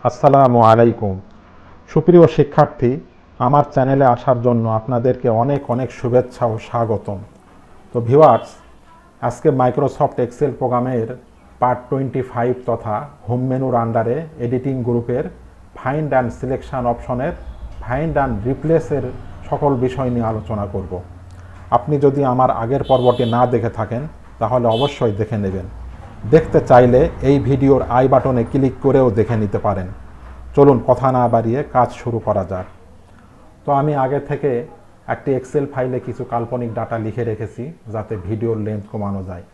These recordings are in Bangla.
আসসালামু আলাইকুম। সুপ্রিয় শিক্ষার্থী, আমার চ্যানেলে আসার জন্য আপনাদেরকে অনেক অনেক শুভেচ্ছা ও স্বাগতম। তো ভিউয়ার্স, আজকে মাইক্রোসফট এক্সেল প্রোগ্রামের পার্ট 25 তথা হোম মেনুর আন্ডারে এডিটিং গ্রুপের ফাইন্ড অ্যান্ড সিলেকশন অপশনের ফাইন্ড অ্যান্ড রিপ্লেসের সকল বিষয় নিয়ে আলোচনা করব। আপনি যদি আমার আগের পর্বটি না দেখে থাকেন তাহলে অবশ্যই দেখে নেবেন। দেখতে চাইলে এই ভিডিওর আই বাটনে ক্লিক করেও দেখে নিতে পারেন। চলুন কথা না বাড়িয়ে কাজ শুরু করা যাক। তো আমি আগে থেকে একটি এক্সেল ফাইলে কিছু কাল্পনিক ডাটা লিখে রেখেছি যাতে ভিডিওর লেন্থ কমানো যায়।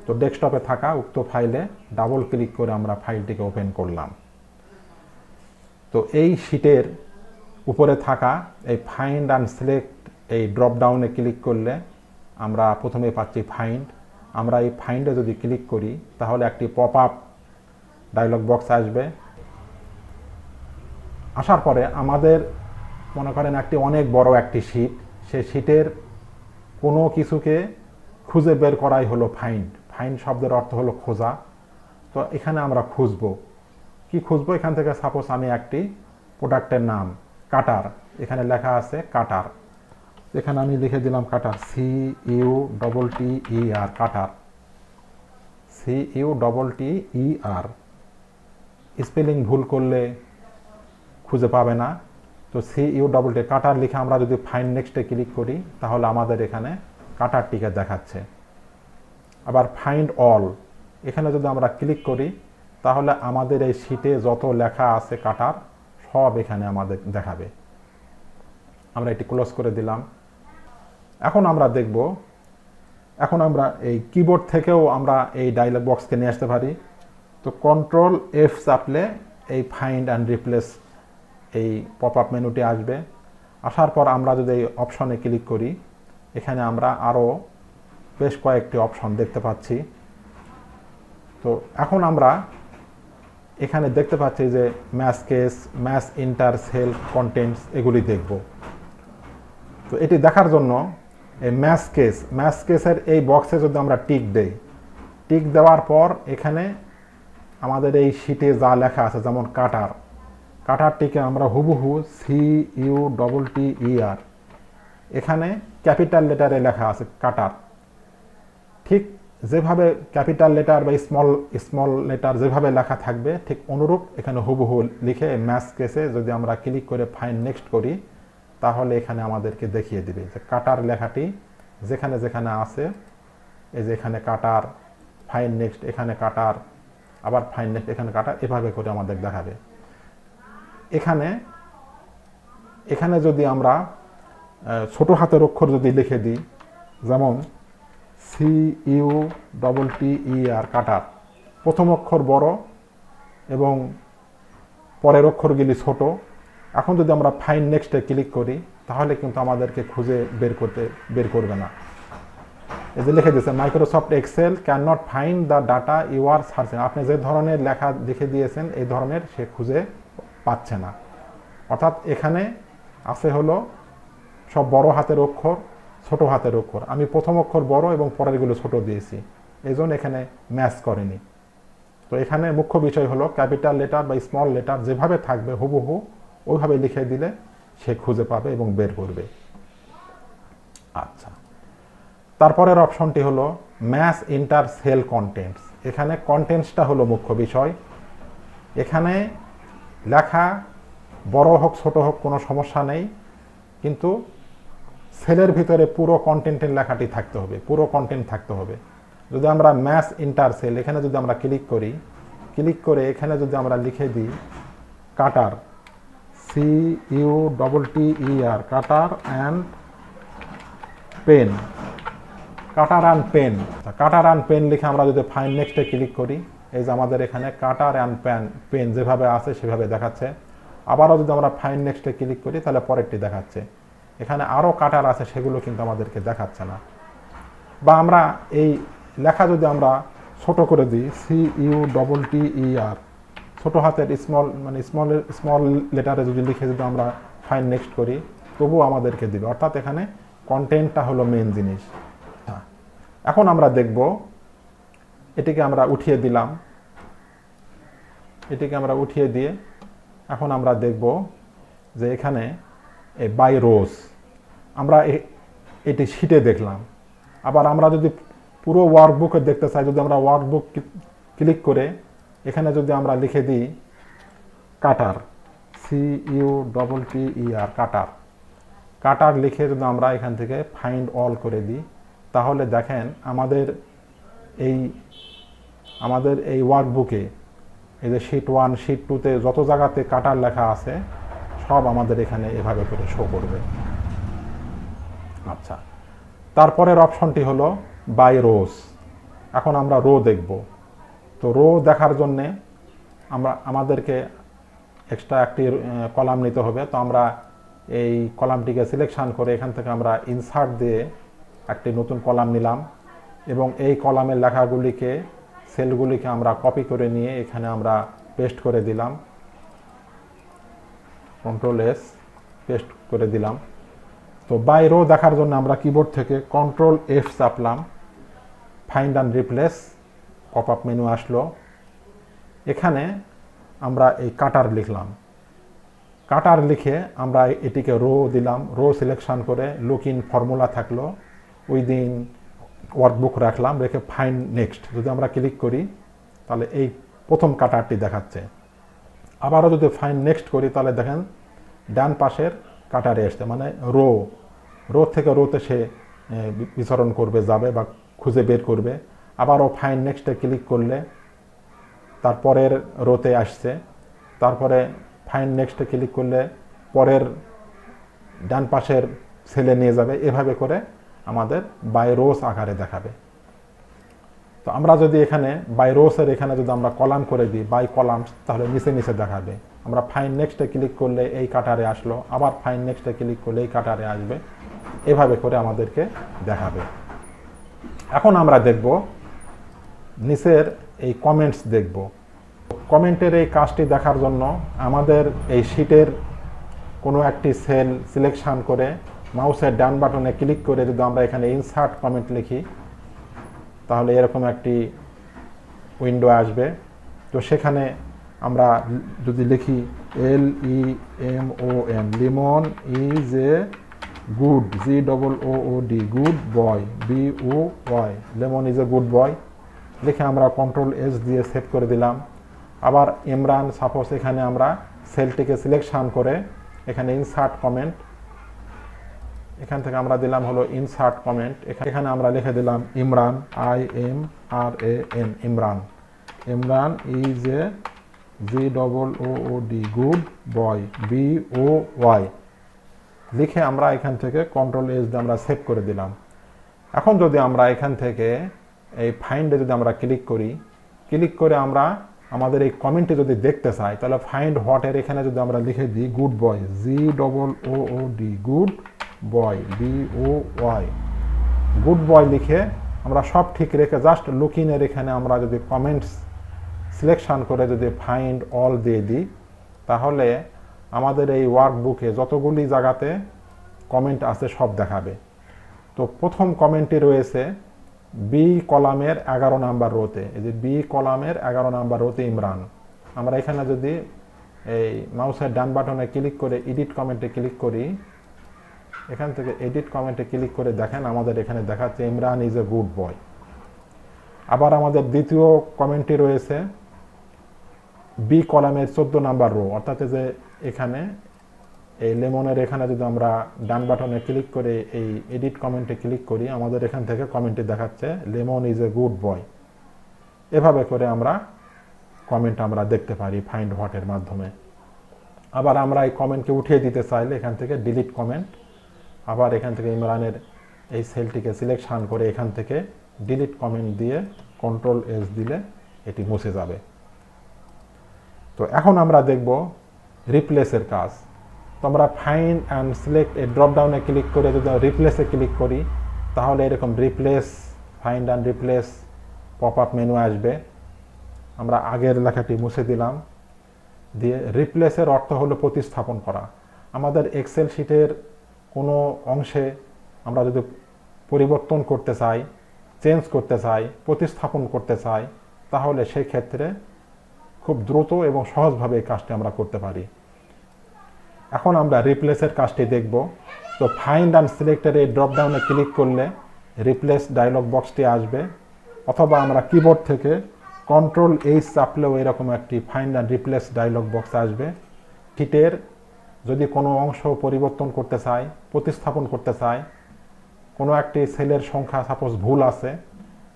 তো ডেস্কটপে থাকা উক্ত ফাইলে ডাবল ক্লিক করে আমরা ফাইলটিকে ওপেন করলাম। তো এই শীটের উপরে থাকা এই ফাইন্ড অ্যান্ড সিলেক্ট এই ড্রপ ডাউনে ক্লিক করলে আমরা প্রথমে পাচ্ছি ফাইন্ড। আমরা এই ফাইন্ডে যদি ক্লিক করি তাহলে একটি পপ আপ ডায়লগ বক্স আসবে। আসার পরে আমাদের মনে করেন একটি অনেক বড় একটি শীট, সেই শীটের কোনো কিছুকে খুঁজে বের করাই হলো ফাইন্ড। ফাইন্ড শব্দের অর্থ হলো খোঁজা। তো এখানে আমরা খুঁজবো, কি খুঁজবো? এখান থেকে সাপোজ আমি একটি প্রোডাক্টের নাম কাটার, এখানে লেখা আছে কাটার, এখানে আমি লিখে দিলাম কাটার, CUTTER, কাটার, CUTTER। স্পেলিং ভুল করলে খুঁজে পাবে না। তো CUTT কাটার লিখে আমরা যদি ফাইন্ড নেক্সটে ক্লিক করি তাহলে আমাদের এখানে কাটারটিকে দেখাচ্ছে। আবার ফাইন্ড অল, এখানে যদি আমরা ক্লিক করি তাহলে আমাদের এই শীটে যত লেখা আছে কাটার সব এখানে আমাদের দেখাবে। আমরা এটি ক্লোজ করে দিলাম। এখন আমরা দেখব, এখন আমরা এই কিবোর্ড থেকেও আমরা এই ডায়লগ বক্সকে নিয়ে আসতে পারি। তো কন্ট্রোল F চাপলে এই ফাইন্ড অ্যান্ড রিপ্লেস এই পপ আপ মেনুটি আসবে। আসার পর আমরা যদি এই অপশনে ক্লিক করি এখানে আমরা আরও বেশ কয়েকটি অপশন দেখতে পাচ্ছি। তো এখন আমরা এখানে দেখতে পাচ্ছি যে match case, match entire cell contents, এগুলি দেখব। তো এটি দেখার জন্য এই ম্যাচ কেসের এই বক্সে যদি আমরা টিক দেই, টিক দেওয়ার পর এখানে আমাদের এই শীটে যা লেখা আছে, যেমন কাটারটিকে আমরা হুবহু CUTTER, এখানে ক্যাপিটাল লেটারে লেখা আছে কাটার, ঠিক যেভাবে ক্যাপিটাল লেটার বা স্মল লেটার যেভাবে লেখা থাকবে ঠিক অনুরূপ এখানে হুবহু লিখে ম্যাচ কেসে যদি আমরা ক্লিক করে ফাইন্ড নেক্সট করি তাহলে এখানে আমাদেরকে দেখিয়ে দিবে যে কাটার লেখাটি যেখানে যেখানে আছে, এই যে এখানে কাটার, ফাইন্ড নেক্সট এখানে কাটার, আবার ফাইন্ড নেক্সট এখানে কাটার, এভাবে করে আমাদের দেখাবে। এখানে যদি আমরা ছোট হাতের অক্ষর যদি লিখে দিই, যেমন CUTTER, কাটার, প্রথম অক্ষর বড় এবং পরের অক্ষরগুলি ছোট। এখন যদি আমরা ফাইন্ড নেক্সটে ক্লিক করি তাহলে কিন্তু আমাদেরকে খুঁজে বের করবে না। এই যে লিখে দিয়েছে Microsoft Excel can not find the data you are searching, আপনি যে ধরনের লেখা লিখে দিয়েছেন এই ধরনের সে খুঁজে পাচ্ছে না। অর্থাৎ এখানে আছে হলো সব বড় হাতের অক্ষর, ছোট হাতের অক্ষর। আমি প্রথম অক্ষর বড় এবং পরেরগুলো ছোট দিয়েছি, এই জন্য এখানে ম্যাচ করেনি। তো এখানে মুখ্য বিষয় হলো ক্যাপিটাল লেটার বা স্মল লেটার যেভাবে থাকবে হুবহু ওইভাবে লিখে দিলে সে খুঁজে পাবে এবং বের করবে। আচ্ছা, তারপরের অপশনটি হলো ম্যাচ ইন্টার সেল কন্টেন্টস। এখানে কন্টেন্টসটা হলো মুখ্য বিষয়। এখানে লেখা বড় হোক ছোট হোক কোনো সমস্যা নেই, কিন্তু সেলের ভিতরে পুরো কন্টেন্টের লেখাটি থাকতে হবে, পুরো কন্টেন্ট থাকতে হবে। যদি আমরা ম্যাচ ইন্টার সেল এখানে যদি আমরা ক্লিক করি, ক্লিক করে এখানে যদি আমরা লিখে দিই cutter, CUTTER, cutter and pen, cutter and pen, cutter and pen লিখে আমরা যদি ফাইন্ড নেক্সটে ক্লিক করি এই যে আমাদের এখানে কাটার অ্যান্ড পেন যেভাবে আছে সেভাবে দেখাচ্ছে। আবারও যদি আমরা ফাইন্ড নেক্সটে ক্লিক করি তাহলে পরেরটি দেখাচ্ছে। এখানে আরও কাটার আছে সেগুলো কিন্তু আমাদেরকে দেখাচ্ছে না। বা আমরা এই লেখা যদি আমরা ছোট করে দিই CUTTER, ছোট হাতের স্মল লেটারে যদি লিখে যদি আমরা ফাইন্ড নেক্সট করি তবুও আমাদেরকে দিবে। অর্থাৎ এখানে কন্টেন্টটা হলো মেন জিনিস। এখন আমরা দেখব, এটিকে আমরা উঠিয়ে দিলাম, এটিকে আমরা উঠিয়ে দিয়ে এখন আমরা দেখব যে এখানে এই বাই রোজ আমরা এটি শিটে দেখলাম। আবার আমরা যদি পুরো ওয়ার্কবুকে দেখতে চাই, যদি আমরা ওয়ার্কবুক ক্লিক করে এখানে যদি আমরা লিখে দিই কাটার, CUTTER কাটার, কাটার লিখে যদি আমরা এখান থেকে ফাইন্ড অল করে দিই, তাহলে দেখেন আমাদের এই ওয়ার্কবুকে এই যে শিট 1 শিট 2তে যত জায়গাতে কাটার লেখা আছে সব আমাদের এখানে এভাবে করে শো করবে। আচ্ছা, তারপরের অপশনটি হলো বাই রোজ। এখন আমরা রো দেখব। তো রো দেখার জন্যে আমাদেরকে এক্সট্রা একটি কলাম নিতে হবে। তো আমরা এই কলামটিকে সিলেকশন করে এখান থেকে আমরা ইনসার্ট দিয়ে একটি নতুন কলাম নিলাম এবং এই কলামের লেখাগুলিকে, সেলগুলিকে আমরা কপি করে নিয়ে এখানে আমরা পেস্ট করে দিলাম, Ctrl+S পেস্ট করে দিলাম। তো বাই রো দেখার জন্য আমরা কিবোর্ড থেকে Ctrl+F চাপলাম, find and replace pop up menu আসলো। এখানে আমরা এই কাটার লিখলাম, কাটার লিখে আমরা এটিকে রো দিলাম, রো সিলেকশন করে লুক ইন ফর্মুলা থাকলো, উইদিন ওয়ার্কবুক রাখলাম, রেখে ফাইন্ড নেক্সট যদি আমরা ক্লিক করি তাহলে এই প্রথম কাটারটি দেখাচ্ছে। আবারও যদি ফাইন্ড নেক্সট করি তাহলে দেখেন ডান পাশের কাটারে আসছে, মানে রো থেকে রোতে সে বিচরণ করবে, যাবে বা খুঁজে বের করবে। আবারও ফাইন্ড নেক্সটে ক্লিক করলে তারপরের রোতে আসছে, তারপরে ফাইন্ড নেক্সটে ক্লিক করলে পরের ডান পাশের সেলে নিয়ে যাবে। এভাবে করে আমাদের বাই রোস আকারে দেখাবে। তো আমরা যদি এখানে বাই রোসের এখানে যদি আমরা কলাম করে দিই বাই কলামস, তাহলে নিচে নিচে দেখাবে। আমরা ফাইন্ড নেক্সটে ক্লিক করলে এই কাটারে আসলো, আবার ফাইন্ড নেক্সটে ক্লিক করলে এই কাটারে আসবে। এভাবে করে আমাদেরকে দেখাবে। এখন আমরা দেখব নিচের এই কমেন্টস দেখব। কমেন্টের এই কাজটি দেখার জন্য আমাদের এই শিটের কোনো একটি সেল সিলেকশন করে মাউসের ডান বাটনে ক্লিক করে যদি আমরা এখানে ইনসার্ট কমেন্ট লিখি তাহলে এরকম একটি উইন্ডো আসবে। তো সেখানে আমরা যদি লিখি LEMON, Limon is a good, GOOD, good boy, BOY, lemon is a good boy লিখে আমরা Ctrl+S দিয়ে সেভ করে দিলাম। আবার ইমরান, সাপোজ এখানে আমরা সেলটিকে সিলেকশন করে এখানে ইনসার্ট কমেন্ট, এখান থেকে আমরা দিলাম হলো ইনসার্ট কমেন্ট। এখানে আমরা লিখে দিলাম Imran, IMRAN, Imran, Imran is a GOOD, good boy, BOY লিখে আমরা এখান থেকে Ctrl+S দিয়ে আমরা সেভ করে দিলাম। এখন যদি আমরা এখান থেকে এই ফাইন্ডে যদি আমরা ক্লিক করি, ক্লিক করে আমরা আমাদের এই কমেন্টটি যদি দেখতে চাই তাহলে ফাইন্ড হোয়াটের এখানে যদি আমরা লিখে দিই good boy, GOOD, good boy, BOY, good boy লিখে আমরা সব ঠিক রেখে জাস্ট লুকিনের এখানে আমরা যদি কমেন্টস সিলেকশন করে যদি ফাইন্ড অল দিয়ে দিই তাহলে আমাদের এই ওয়ার্কবুকে যতগুলি জায়গাতে কমেন্ট আছে সব দেখাবে। তো প্রথম কমেন্টটি রয়েছে বি কলামের 11 নাম্বার রোতে, এই যে বি কলামের 11 নাম্বার রোতে ইমরান। আমরা এখানে যদি এই মাউসের ডান বাটনে ক্লিক করে এডিট কমেন্টে ক্লিক করি, এখান থেকে এডিট কমেন্টে ক্লিক করে দেখেন আমাদের এখানে দেখাচ্ছে Imran is a good boy. আবার আমাদের দ্বিতীয় কমেন্টটি রয়েছে বি কলামের 14 নাম্বার রো, অর্থাৎ যে এখানে এই লেমনের এখানে যদি আমরা ডান বাটনে ক্লিক করে এই এডিট কমেন্টে ক্লিক করি আমাদের এখান থেকে কমেন্টটি দেখাচ্ছে lemon is a good boy. এভাবে করে আমরা কমেন্ট আমরা দেখতে পারি ফাইন্ড হোয়াটের মাধ্যমে। আবার আমরা এই কমেন্টকে উঠিয়ে দিতে চাইলে এখান থেকে ডিলিট কমেন্ট, আবার এখান থেকে ইমরানের এই সেলটিকে সিলেকশন করে এখান থেকে ডিলিট কমেন্ট দিয়ে Ctrl+S দিলে এটি মুছে যাবে। তো এখন আমরা দেখব রিপ্লেসের কাজ। তো আমরা ফাইন্ড অ্যান্ড সিলেক্ট এই ড্রপ ডাউনে ক্লিক করে যদি রিপ্লেসে ক্লিক করি তাহলে এরকম replace, find and replace pop up menu আসবে। আমরা আগের লেখাটি মুছে দিলাম, দিয়ে রিপ্লেসের অর্থ হলো প্রতিস্থাপন করা। আমাদের এক্সেল শিটের কোনো অংশে আমরা যদি পরিবর্তন করতে চাই, চেঞ্জ করতে চাই, প্রতিস্থাপন করতে চাই তাহলে সেই ক্ষেত্রে খুব দ্রুত এবং সহজভাবে এই কাজটি আমরা করতে পারি। এখন আমরা রিপ্লেসের কাজটি দেখব। তো ফাইন্ড অ্যান্ড সিলেক্টের এই ড্রপ ডাউনে ক্লিক করলে রিপ্লেস ডায়লগ বক্সটি আসবে, অথবা আমরা কিবোর্ড থেকে Ctrl+H চাপলেও এরকম একটি find and replace dialogue box আসবে। শীটের যদি কোনো অংশ পরিবর্তন করতে চাই, প্রতিস্থাপন করতে চাই, কোনো একটি সেলের সংখ্যা সাপোজ ভুল আছে,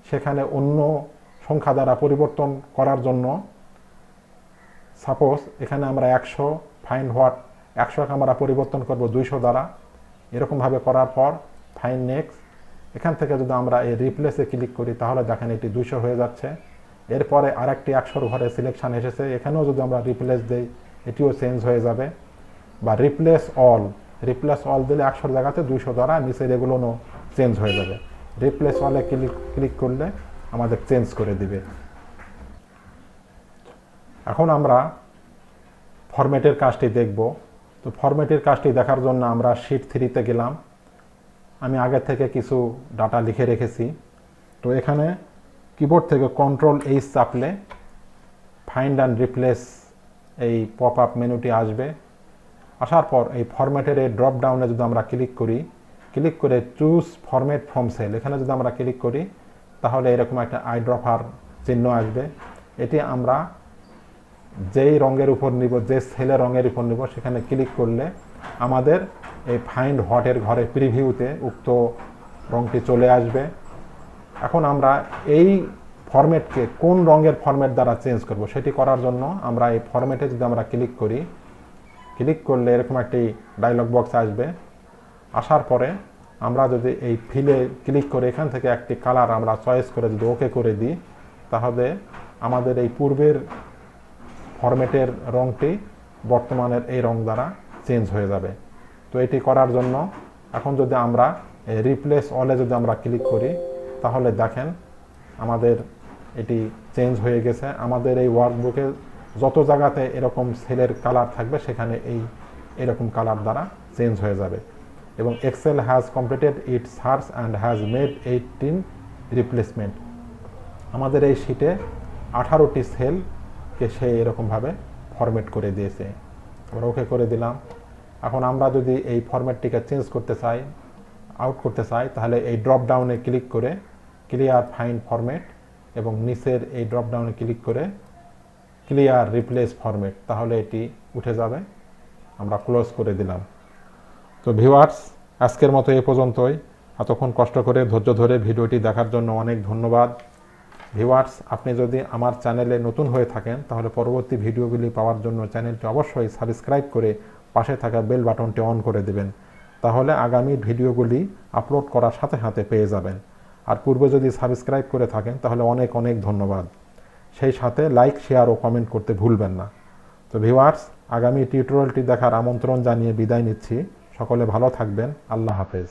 সেখানে অন্য সংখ্যা দ্বারা পরিবর্তন করার জন্য সাপোজ এখানে আমরা 100 ফাইন্ড হোয়াট 100কে আমরা পরিবর্তন করব 200 দ্বারা। এরকমভাবে করার পর ফাইন্ড নেক্সট, এখান থেকে যদি আমরা এই রিপ্লেসে ক্লিক করি তাহলে দেখেন এটি 200 হয়ে যাচ্ছে। এরপরে আরেকটি 100 ঘরে সিলেকশন এসেছে, এখানেও যদি আমরা রিপ্লেস দিই এটিও চেঞ্জ হয়ে যাবে। বা রিপ্লেস অল দিলে 100 জায়গাতে 200 দ্বারা নিচের এগুলোও চেঞ্জ হয়ে যাবে। রিপ্লেস অলে ক্লিক করলে আমাদের চেঞ্জ করে দিবে। এখন আমরা ফরম্যাটের কাজটি দেখব। তো ফরম্যাটের কাজটি দেখার জন্য আমরা শীট 3তে গেলাম। আমি আগে থেকে কিছু ডাটা লিখে রেখেছি। তো এখানে কিবোর্ড থেকে Ctrl+H চাপলে ফাইন্ড অ্যান্ড রিপ্লেস এই পপ আপ মেনুটি আসবে। আসার পর এই ফরম্যাটের এই ড্রপ ডাউনে যদি আমরা ক্লিক করি, ক্লিক করে চুজ ফরম্যাট ফ্রম সেল এখানে যদি আমরা ক্লিক করি তাহলে এরকম একটা আইড্রপার চিহ্ন আসবে। এটি আমরা যেই রঙের উপর নিব, যে সেলের রঙের উপর নিব, সেখানে ক্লিক করলে আমাদের এই ফাইন্ড হোয়াটের ঘরে প্রিভিউতে উক্ত রঙটি চলে আসবে। এখন আমরা এই ফরম্যাটকে কোন রঙের ফরম্যাট দ্বারা চেঞ্জ করব সেটি করার জন্য আমরা এই ফরম্যাটে যদি আমরা ক্লিক করি, ক্লিক করলে এরকম একটি ডায়লগ বক্স আসবে। আসার পরে আমরা যদি এই ফিলে ক্লিক করে এখান থেকে একটি কালার আমরা চয়েস করে যদি ওকে করে দিই তাহলে আমাদের এই পূর্বের ফরম্যাটের রঙটি বর্তমানের এই রং দ্বারা চেঞ্জ হয়ে যাবে। তো এটি করার জন্য এখন যদি আমরা রিপ্লেস অলে যদি আমরা ক্লিক করি তাহলে দেখেন আমাদের এটি চেঞ্জ হয়ে গেছে। আমাদের এই ওয়ার্কবুকে যত জায়গাতে এরকম সেলের কালার থাকবে সেখানে এরকম কালার দ্বারা চেঞ্জ হয়ে যাবে। এবং Excel has completed it search and has made 18 replacement. আমাদের এই শিটে 18টি সেলকে সে এরকমভাবে ফরম্যাট করে দিয়েছে। আমরা ওকে করে দিলাম। এখন আমরা যদি এই ফরম্যাটটিকে চেঞ্জ করতে চাই, আউট করতে চাই, তাহলে এই ড্রপ ডাউনে ক্লিক করে ক্লিয়ার ফাইন্ড ফরম্যাট এবং নিচের এই ড্রপ ডাউনে ক্লিক করে ক্লিয়ার রিপ্লেস ফরম্যাট, তাহলে এটি উঠে যাবে। আমরা ক্লোজ করে দিলাম। তো ভিউয়ার্স, আজকের মতো এই পর্যন্তই। এতক্ষণ কষ্ট করে ধৈর্য ধরে ভিডিওটি দেখার জন্য অনেক ধন্যবাদ। ভিউয়ার্স, আপনি যদি আমার চ্যানেলে নতুন হয়ে থাকেন তাহলে পরবর্তী ভিডিওগুলি পাওয়ার জন্য চ্যানেলটি অবশ্যই সাবস্ক্রাইব করে পাশে থাকা বেল বাটনটি অন করে দেবেন। তাহলে আগামী ভিডিওগুলি আপলোড করার সাথে সাথে পেয়ে যাবেন। আর পূর্বে যদি সাবস্ক্রাইব করে থাকেন তাহলে অনেক অনেক ধন্যবাদ। সেই সাথে লাইক, শেয়ার ও কমেন্ট করতে ভুলবেন না। তো ভিউয়ার্স, আগামী টিউটোরিয়ালটি দেখার আমন্ত্রণ জানিয়ে বিদায় নিচ্ছি। সকলে ভালো থাকবেন। আল্লাহ হাফেজ।